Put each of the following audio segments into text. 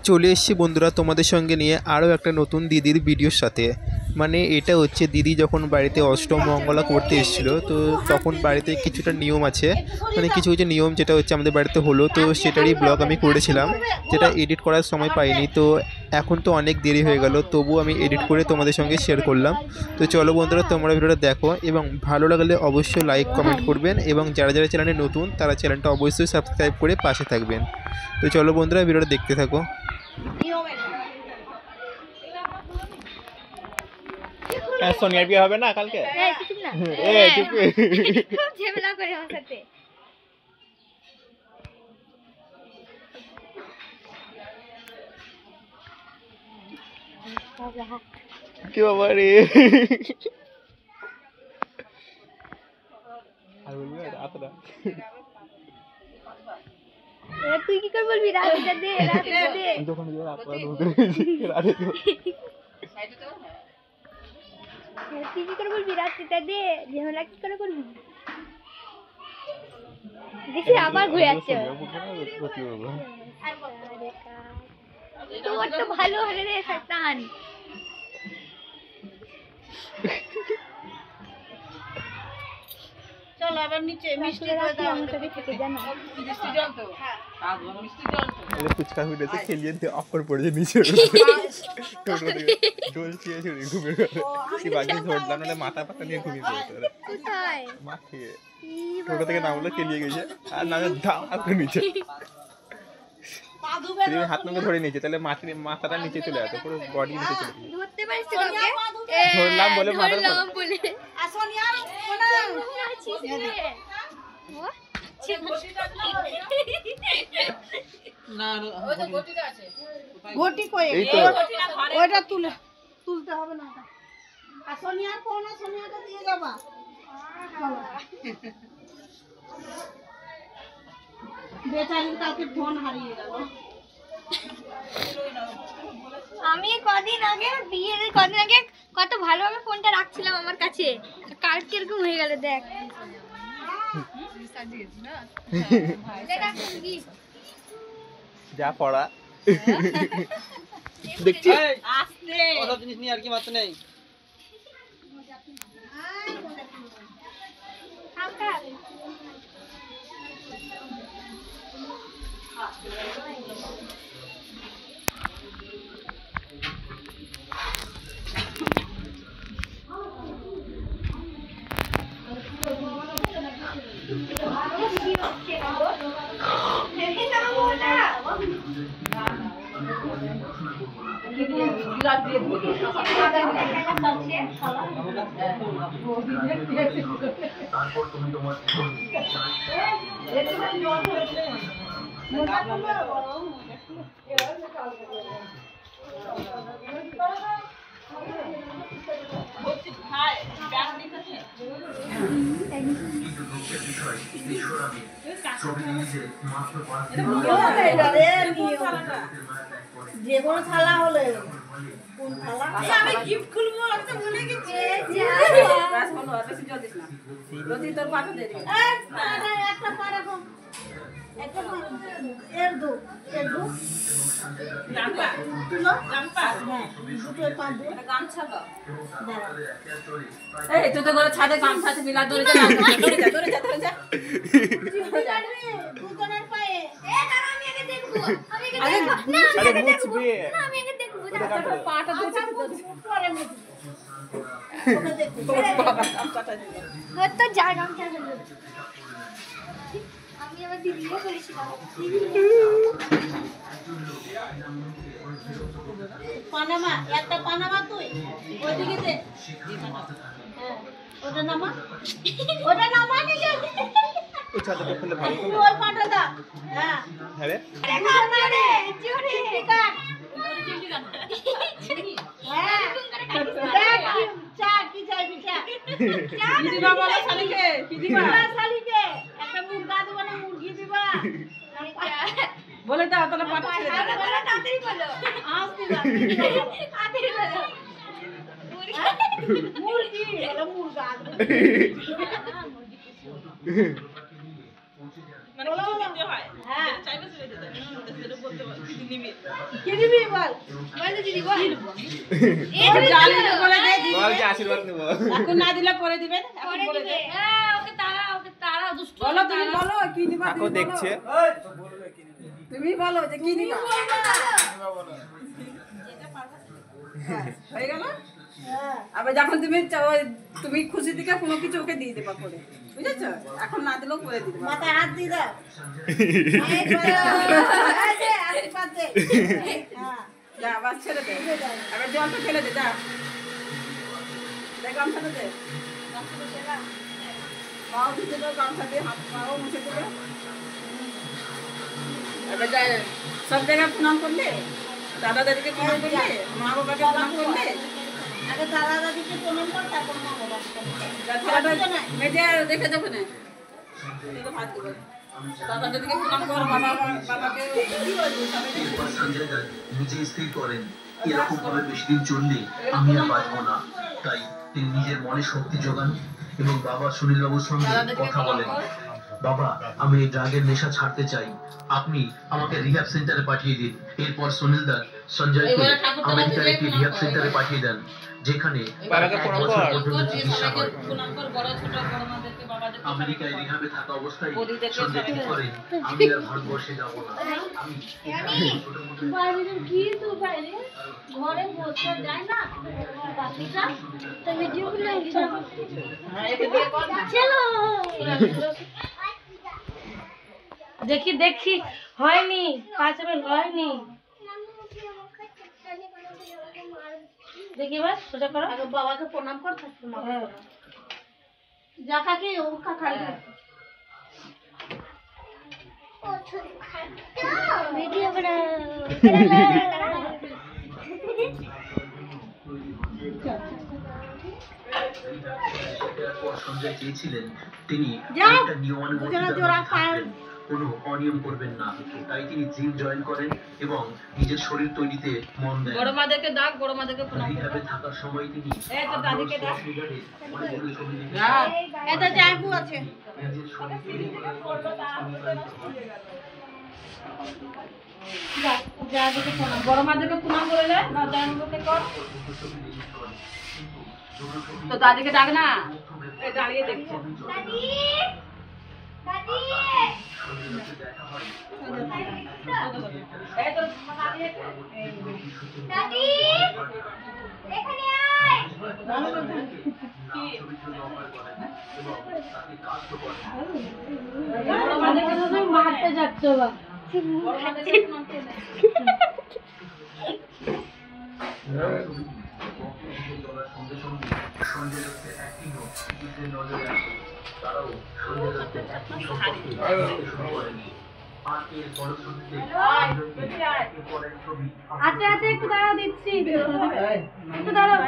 চলে এসেছি বন্ধুরা তোমাদের সঙ্গে নিয়ে আরও একটা নতুন দিদির ভিডিওর সাথে। মানে এটা হচ্ছে দিদি যখন বাড়িতে অষ্টমঙ্গলা করতে এসেছিলো, তো তখন বাড়িতে কিছুটা নিয়ম আছে, মানে কিছু কিছু নিয়ম যেটা হচ্ছে আমাদের বাড়িতে হলো, তো সেটারই ব্লগ আমি করেছিলাম, যেটা এডিট করার সময় পাইনি। তো এখন তো অনেক দেরি হয়ে গেল, তবু আমি এডিট করে তোমাদের সঙ্গে শেয়ার করলাম। তো চলো বন্ধুরা, তোমরা ভিডিওটা দেখো এবং ভালো লাগলে অবশ্যই লাইক কমেন্ট করবেন, এবং যারা যারা চ্যানেলে নতুন তারা চ্যানেলটা অবশ্যই সাবস্ক্রাইব করে পাশে থাকবেন। তো চলো বন্ধুরা, ভিডিওটা দেখতে থাকো। সোনিয়ার বিয়ে হবে না কালকে? ঝামেলা করে আমার সাথে। কি বাবা রে, আর বলবি না রাতটা? তুই কি করে বলবি রাতটা দে, রাতটা দে? যখন রাতটা ঢুকে রাতে তো তুই কি করে বলবি রাতটা দে? ঝামেলা কি করে করবি? দেখি আবার ঘুরে যাচ্ছে। তোর তো ভালো হলে রে শয়তান। চলো আবার নিচে মিষ্টি দিয়ে দাও। আমাকে থেকে জানো মিষ্টি জল তো? হ্যাঁ মিষ্টি জল তো। ফুচকা ফুটেছে, খেলিয়ে দিয়ে অফার পড়েছে নিচে ডোল খেয়ে ছুড়ে ঘুমিয়ে গেল। কি বাকি ধরলাম, নাহলে মাথা পাতা নিয়ে ঘুমিয়ে পড়েছে। কোথায় মাঠে টোটো থেকে নামলো, খেলিয়ে গেছে আর নামে ধাম করে নিচে। হাত নামে ধরে নিয়েছে, তাহলে মাথাটা নিচে চলে আসে, পুরো বডি নিচে চলে আসে। ধরতে পারিস তো কাউকে? ধরলাম বলে মাথার ধরলাম বলে সোনিয়া আছিস রে। ও না ওই যে গটিটা আছে। গটি কই? এই তো ওইটা তুলতে হবে না। আর সোনিয়া ফোন, সোনিয়াকে দিয়ে যাবা। বেচারির কালকে ফোন হারিয়ে গেল। আমি কদিন আগে বিয়ের কদিন আগে কত ভালোভাবে ফোনটা রাখছিলাম আমার কাছে, কালকে এরকম হয়ে গেল। দেখ যা পড়া দেখছি। আসলে ওসব জিনিস নিয়ে আর কি মাত্র নেই। তারপর তুমি তোমার যে কোনো থালা হলে কোন থালা আমি গিফট খুলবো একটা ভুলে গেছি। রাস হলো বেশি জল দিস না, যদি তোর পাটা দে দিবি। একটা পাড়া কম, একটা এর দো জাম্পা তুলো জাম্পা। হ্যাঁ দুটো পাঁচ দো গামছা দাও। এই তুই তো ঘরে ছাদে গামছা আছে, মিলা ধরে যা ধরে যা দুজনের পায়ে। এ দাঁড়া, আমি আগে দেখবো। আমি আগে আরে দেখবো। না, আরে মুছবি, না, আমি আগে দেখবো। পাটা ধরে পরে মুখ ওটা দেখো বাবা গামছাটা দিল। হ্যাঁ তো যা গামছা ফেলবো। আমি আবার দিদিও করেছিলাম। পানামা একটা পানামা তুই ওইদিকে দে। হ্যাঁ ওটা নামা নিয়ে ওই ছাতাটা ফেলে ভালো তুই ওই পাটা দা। হ্যাঁ হ্যাঁ রে, জোরে জোরে কাট। হ্যাঁ দেখ চা কি চাইবি চা দিবা বলো শালিকে কি দিবা শালিকে একটা মুরগা দিবা না মুরগি দিবা বলে দাও তাহলে পাটা ছেড়ে দাও। তাড়াতাড়ি বলো। আসতে দাও তাড়াতাড়ি বলো। মুরগি বলো মুরগা মানে কিছু দিতে হয়। হ্যাঁ চাইবে ছেড়ে দিতে। বলতে পারো কি দিবি বল বল তো দিদি বল জানি না বলে দে দিবি। বল যে আশীর্বাদ নেব। এখন না দিলে পরে দিবে এখন পরে বলে দিবে দে ওকে তারা দুষ্টু বলো তুমি বলো কি দিবা কাকু দেখছে। তুমি বলো যে কি দিবা হয়ে গেল আবার যখন তুমি তুমি খুশি থেকে কোনো কিছু ওকে দিয়ে দেবা পরে বুঝেছো এখন না দিলেও করে দিবে মাথায় হাত দিয়ে দাও যা বাস ছেড়ে দে আবার জলটা ফেলে দে যা দেখ গামছা দে পাও দিতে দাও গামছা দিয়ে হাত পাও মুছে দেবে এবার যাই সব জায়গায় প্রণাম করলে দাদা দাদিকে প্রণাম করলে মা বাবাকে প্রণাম করলে আগে দাদা দাদিকে প্রণাম কর তারপর মা বাবাকে মেজে দেখে যাবে না হাত দেবে দাদা দাদিকে প্রণাম কর বাবাকে নিজে স্থির করেন এরকম ভাবে বেশি দিন চললে আমি আর বাঁচবো না। তাই তিনি নিজের মনে শক্তি যোগান এবং বাবা সুনীল বাবুর সঙ্গে কথা বলেন। বাবা, আমি এই ড্রাগের নেশা ছাড়তে চাই, আপনি আমাকে রিহ্যাব সেন্টারে পাঠিয়ে দিন। এরপর সুনীল দা সঞ্জয়কে আমেরিকার একটি রিহ্যাব সেন্টারে পাঠিয়ে দেন, যেখানে বাবাকে প্রণাম কর। চিকিৎসা হয়। আমেরিকায় রিহাবে থাকা অবস্থায় সঞ্জয় ঠিক করেন আমি আর ভারতবর্ষে যাব না। আমি কি তো বাইরে ঘরে বসে যায় না বাকিটা তো ভিডিও গুলো চলো দেখি দেখি হয়নি 5 মিনিট হয়নি দেখি বাস সোজা করো আগে বাবাকে প্রণাম কর তারপর মাকে যা কাকে ও কাকার ভিডিও বড় সঞ্জয় চেয়েছিলেন তিনি একটা নিয়মানুবর্তিতা থাকবেন, কোনো অনিয়ম করবেন না। তাই তিনি জিম জয়েন করেন এবং নিজের শরীর তৈরিতে মন দেন। বড় মাদেরকে ডাক বড় মাদেরকে প্রণাম কর রিহ্যাবে থাকার সময় তিনি এই তো দাদিকে ডাক অনেকগুলো ছবি দেখেছেন। এটা জাগু আছে নিজের শরীর তৈরি যা দিকে প্রণাম বড় মাদেরকে প্রণাম করে না জানুকে কর তো দাদিকে ডাক না এই দাঁড়িয়ে দেখছে দাদি দাদি এই তো দাঁড়িয়ে দাদি এখানে আয় আমাদেরকে তো তুমি মারতে যাচ্ছ বা বড় মাদেরকে প্রণাম করে সঙ্গে সঙ্গে সঞ্জয় দত্তের অ্যাক্টিংও কিছুদের নজরে আসে। তারাও সঞ্জয় দত্তের অ্যাক্টিং সম্পর্কে জানতে শুরু করেন। আর এর ফলশ্রুতিতে সঞ্জয়কে একের পর এক ছবি আচ্ছা আচ্ছা একটু দাঁড়াও দিচ্ছি একটু দাঁড়াও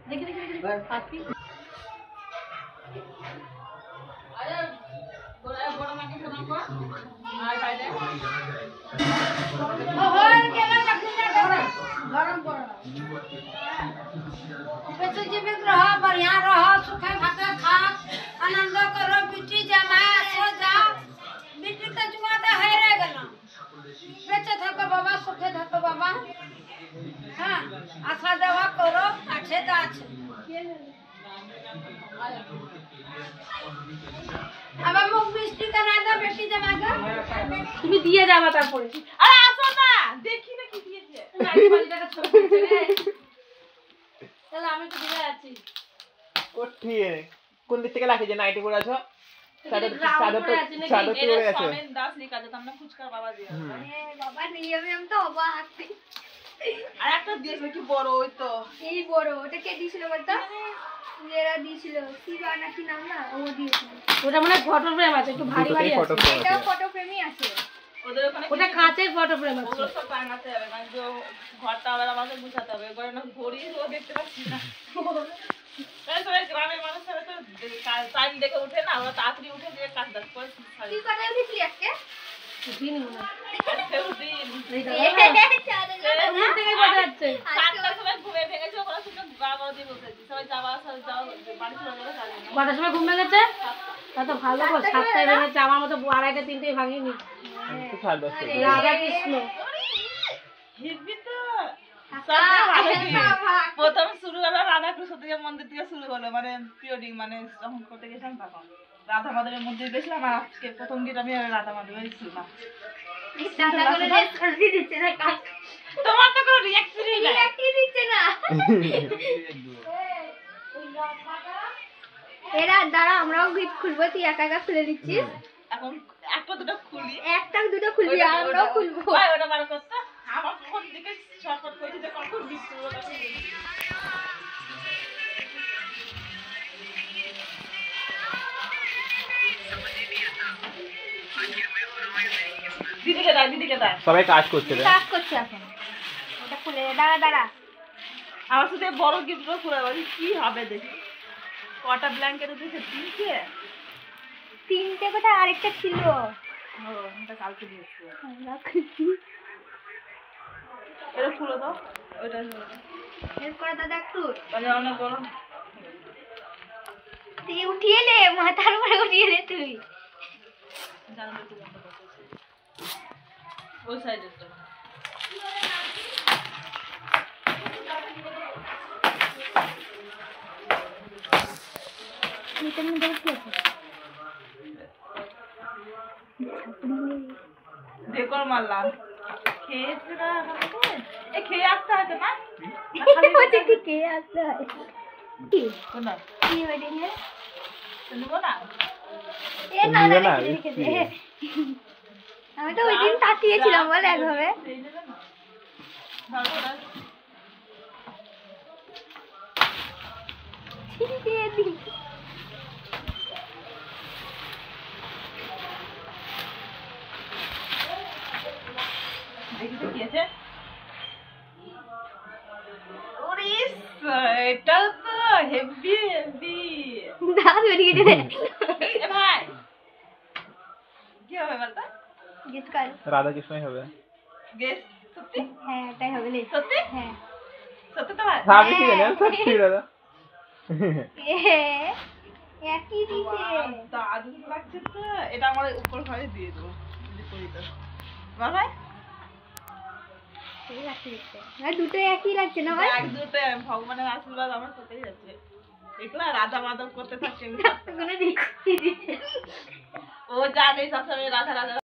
দেখি দেখি দেখি পাখি বড় মাকে প্রণাম কর আয় বাইরে गरम पड़ बेटी जीवित रह बढ़िया रह सुखे भाते खा आनंद करो बेटी जमाए सो जाओ बेटी तो जुआता है रे गना बेचे थको बाबा सुखे थको बाबा हाँ आशा देवा करो अच्छे तो अच्छे अब मुख बिस्टी करा दो बेटी जमा दो তুমি দিয়ে যাবা তারপরে আরে আসো না দেখি না কি দিয়েছে তাহলে আমি তো দিয়ে আছি কোঠিয়ে কোন দিক থেকে লাগিয়ে যে নাইটি পরে আছো চাদর তো পরে আছো দাস লিখা যেত আমরা ফুচকার বাবা দিয়ে বাবা নিয়মে আমি তো অবাক আর একটা দিয়েছে কি বড় ওই তো এই বড় ওটা কে দিয়েছিল বলতো যেরা দিয়েছিল কি বানা কি নাম না ও দিয়েছিল ওটা মানে ফটো ফ্রেম আছে একটু ভারী ভারী আছে এটাও ফটো ফ্রেমই আছে ওদের ওখানে ওটা কাঁচের ফটো ফ্রেম আছে ওগুলো সব টাঙাতে হবে কারণ যে ঘরটা আবার আমাকে গুছাতে হবে এবার না ঘড়ি ও দেখতে পাচ্ছি না তাই গ্রামের মানুষেরা তো টাইম দেখে উঠে না ওরা তাড়াতাড়ি উঠে দিয়ে কাজ দাস করে তুই কোথায় উঠেছিলি আজকে দিন মনে চাঁদের থেকে কথা হচ্ছে 7টার সময় ঘুমে ভেঙেছে ওরা শুধু 12 দিয়ে বসেছি সবাই যাওয়া আসা যাও বাড়ি চলে যাবে কাজে কটার সময় ঘুম ভেঙেছে তা তো ভালো গো 7টায় ভেঙেছে আমার মতো 2:30 3টেই ভাঙিনি তো ছাড় দোস্ত রাধা কৃষ্ণ প্রথম শুরু হলো রাধাকৃষ্ণ থেকে মন্দির থেকে শুরু হলো, মানে প্রিয়ডিং, মানে যখন করতে গেছিলাম তখন রাধা মাধবের মন্দির গেছিলাম। আর আজকে প্রথম গীত আমি রাধা মাধবের শুনলাম। তোমার তো কোনো রিয়াকশনই নাই। এরা দাঁড়া, আমরাও গিফট খুলবো, তুই একা একা খুলে দিচ্ছিস। এখন একটা দুটো খুলি, একটা দুটো খুলবি, আর আমরাও খুলবো। ভাই ওটা বার করতে আমার ফোন দিকে শর্টকাট করেছি যে কখন গিফট করবো তখন দিদিকে দাও, দিদিকে দাও। সবাই কাজ করছে রে। কাজ করছে এখন, ওটা খুলে দাঁড়া দাঁড়া। আমার সাথে বড় গিফটও খুলে বলি কি হবে দেখি। কটা ব্ল্যাঙ্কেট দিয়েছে? তিনটে কোথায়, আরেকটা ছিল। ও এটা কালকে দিয়েছে। আমরা খুলছি। এটা খুলে দাও, ওইটা হেল্প করে দাদা একটু। তাহলে অনেক গরম। তুই উঠিয়ে নে, মাথার উপরে উঠিয়ে নে তুই। জানলা একটু বন্ধ করতে ওই সাইডে তো নিচের মধ্যে কি আছে? বেকর মারলাম। খেয়েছে না এ খেয়ে আসতে হয়তো না? বলছে কি কে আসতে হয়? কি? কোনটা? কি ওয়েডিং এ? নেবো না? এ না না রেখে দে। আমি তো ওই দিন তাকিয়েছিলাম বলে একভাবে। সেই নেবে না? ধরো ওটা। দিয়ে দি। দেখি তো কি আছে। ওরে এটাও তো হেভি হেভি। দাঁত বেরিয়ে গেছে। এ ভাই কি হবে বলতো? গেস কর। রাধাকৃষ্ণই হবে। গেস সত্যি? হ্যাঁ এটাই হবে রে। সত্যি? হ্যাঁ। সত্যি তো ভাই? আমি কি জানি, আমি সত্যি দাদা। একই দিছে। দারুণ লাগছে তো। এটা আমার উপর ঘরে দিয়ে দেবো যদি করি তো। বল ভাই ঠিক আছে দেখতে। আর দুটো একই লাগছে না ভাই? এক দুটো ভগবানের আশীর্বাদ আমার সাথেই আছে। দেখলা রাধা মাধব করতে থাকছে। কোনো দেখি দিছে। ও জানে সবসময় রাধা রাধা